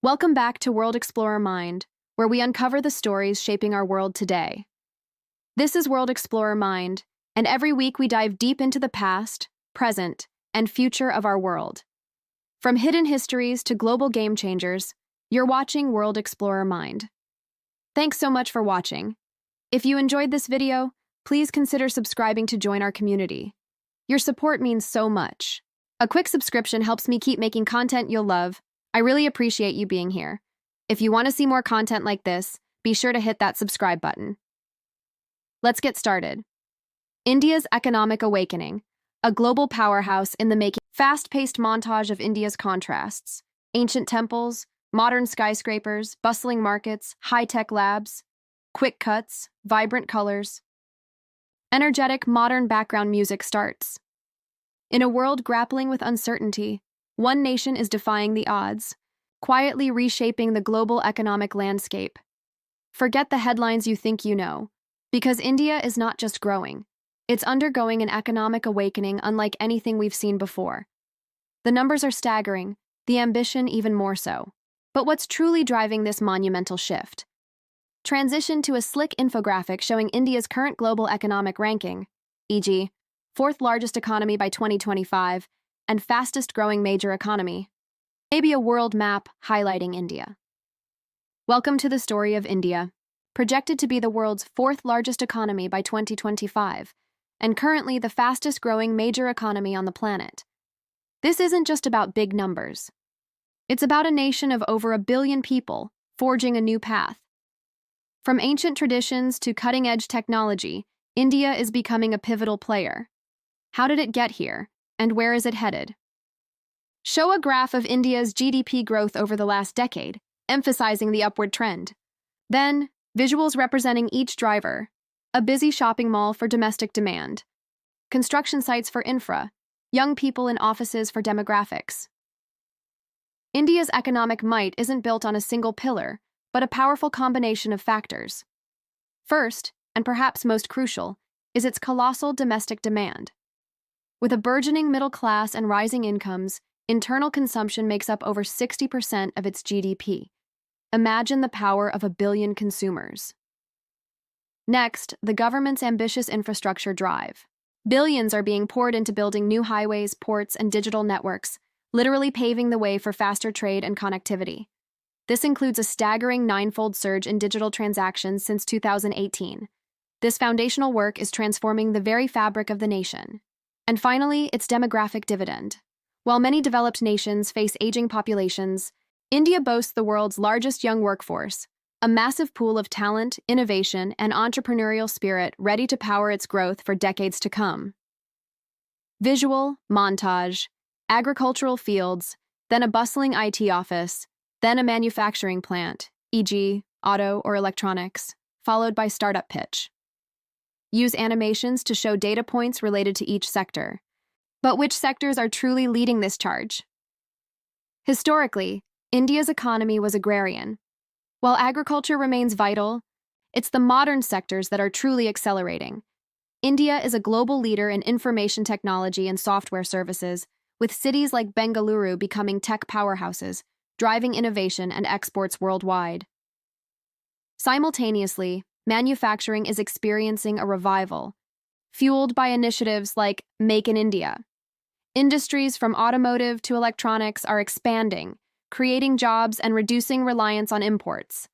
Welcome back to World Explorer Mind, where we uncover the stories shaping our world today. This is World Explorer Mind, and every week we dive deep into the past, present, and future of our world. From hidden histories to global game changers, you're watching World Explorer Mind. Thanks so much for watching. If you enjoyed this video, please consider subscribing to join our community. Your support means so much. A quick subscription helps me keep making content you'll love. I really appreciate you being here. If you want to see more content like this, be sure to hit that subscribe button. Let's get started. India's economic awakening, a global powerhouse in the making. Fast-paced montage of India's contrasts. Ancient temples, modern skyscrapers, bustling markets, high-tech labs, quick cuts, vibrant colors. Energetic, modern background music starts. In a world grappling with uncertainty, one nation is defying the odds, quietly reshaping the global economic landscape. Forget the headlines you think you know, because India is not just growing. It's undergoing an economic awakening unlike anything we've seen before. The numbers are staggering, the ambition even more so. But what's truly driving this monumental shift? Transition to a slick infographic showing India's current global economic ranking, e.g., fourth largest economy by 2025, and fastest growing major economy. Maybe a world map highlighting India. Welcome to the story of India, projected to be the world's fourth largest economy by 2025, and currently the fastest growing major economy on the planet. This isn't just about big numbers. It's about a nation of over 1 billion people forging a new path. From ancient traditions to cutting-edge technology, India is becoming a pivotal player. How did it get here? And where is it headed? Show a graph of India's GDP growth over the last decade, emphasizing the upward trend. Then, visuals representing each driver: a busy shopping mall for domestic demand, construction sites for infra, young people in offices for demographics. India's economic might isn't built on a single pillar, but a powerful combination of factors. First, and perhaps most crucial, is its colossal domestic demand. With a burgeoning middle class and rising incomes, internal consumption makes up over 60% of its GDP. Imagine the power of 1 billion consumers. Next, the government's ambitious infrastructure drive. Billions are being poured into building new highways, ports, and digital networks, literally paving the way for faster trade and connectivity. This includes a staggering 9-fold surge in digital transactions since 2018. This foundational work is transforming the very fabric of the nation. And finally, its demographic dividend. While many developed nations face aging populations, India boasts the world's largest young workforce, a massive pool of talent, innovation, and entrepreneurial spirit ready to power its growth for decades to come. Visual, montage, agricultural fields, then a bustling IT office, then a manufacturing plant, e.g., auto or electronics, followed by startup pitch. Use animations to show data points related to each sector. But which sectors are truly leading this charge? Historically, India's economy was agrarian. While agriculture remains vital, it's the modern sectors that are truly accelerating. India is a global leader in information technology and software services, with cities like Bengaluru becoming tech powerhouses, driving innovation and exports worldwide. Simultaneously, manufacturing is experiencing a revival, fueled by initiatives like Make in India. Industries from automotive to electronics are expanding, creating jobs and reducing reliance on imports.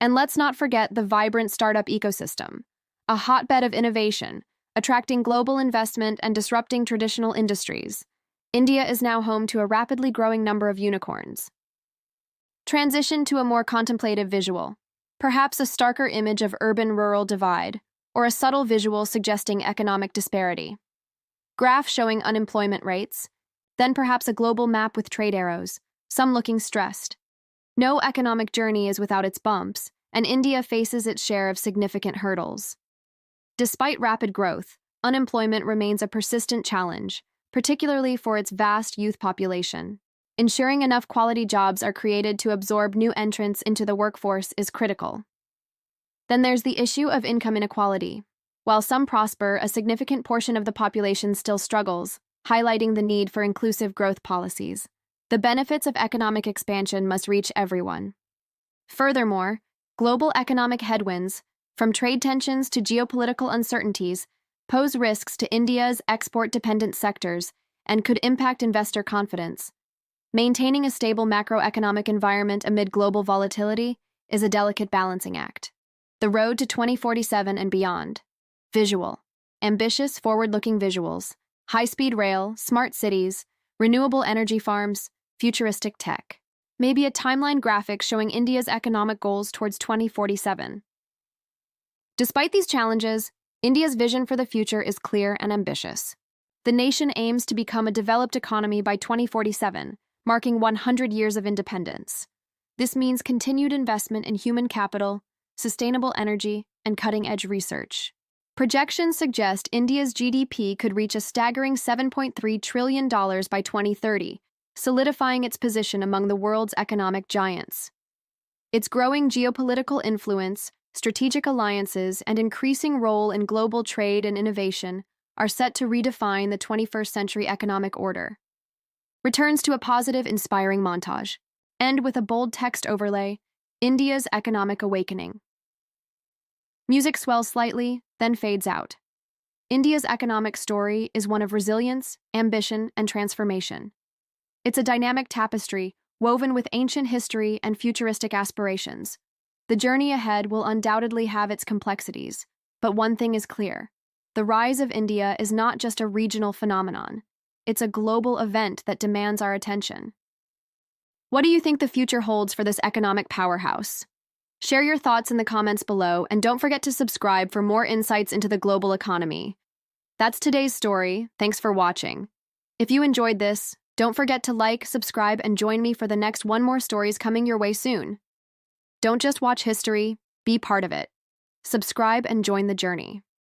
And let's not forget the vibrant startup ecosystem, a hotbed of innovation, attracting global investment and disrupting traditional industries. India is now home to a rapidly growing number of unicorns. Transition to a more contemplative visual. Perhaps a starker image of urban-rural divide, or a subtle visual suggesting economic disparity. Graph showing unemployment rates, then perhaps a global map with trade arrows, some looking stressed. No economic journey is without its bumps, and India faces its share of significant hurdles. Despite rapid growth, unemployment remains a persistent challenge, particularly for its vast youth population. Ensuring enough quality jobs are created to absorb new entrants into the workforce is critical. Then there's the issue of income inequality. While some prosper, a significant portion of the population still struggles, highlighting the need for inclusive growth policies. The benefits of economic expansion must reach everyone. Furthermore, global economic headwinds, from trade tensions to geopolitical uncertainties, pose risks to India's export-dependent sectors and could impact investor confidence. Maintaining a stable macroeconomic environment amid global volatility is a delicate balancing act. The road to 2047 and beyond. Visual. Ambitious, forward-looking visuals. High-speed rail, smart cities, renewable energy farms, futuristic tech. Maybe a timeline graphic showing India's economic goals towards 2047. Despite these challenges, India's vision for the future is clear and ambitious. The nation aims to become a developed economy by 2047, marking 100 years of independence. This means continued investment in human capital, sustainable energy, and cutting-edge research. Projections suggest India's GDP could reach a staggering $7.3 trillion by 2030, solidifying its position among the world's economic giants. Its growing geopolitical influence, strategic alliances, and increasing role in global trade and innovation are set to redefine the 21st century economic order. Returns to a positive, inspiring montage. End with a bold text overlay, India's economic awakening. Music swells slightly, then fades out. India's economic story is one of resilience, ambition, and transformation. It's a dynamic tapestry woven with ancient history and futuristic aspirations. The journey ahead will undoubtedly have its complexities, but one thing is clear. The rise of India is not just a regional phenomenon. It's a global event that demands our attention. What do you think the future holds for this economic powerhouse? Share your thoughts in the comments below, and don't forget to subscribe for more insights into the global economy. That's today's story. Thanks for watching. If you enjoyed this, don't forget to like, subscribe, and join me for the next one more stories coming your way soon. Don't just watch history, be part of it. Subscribe and join the journey.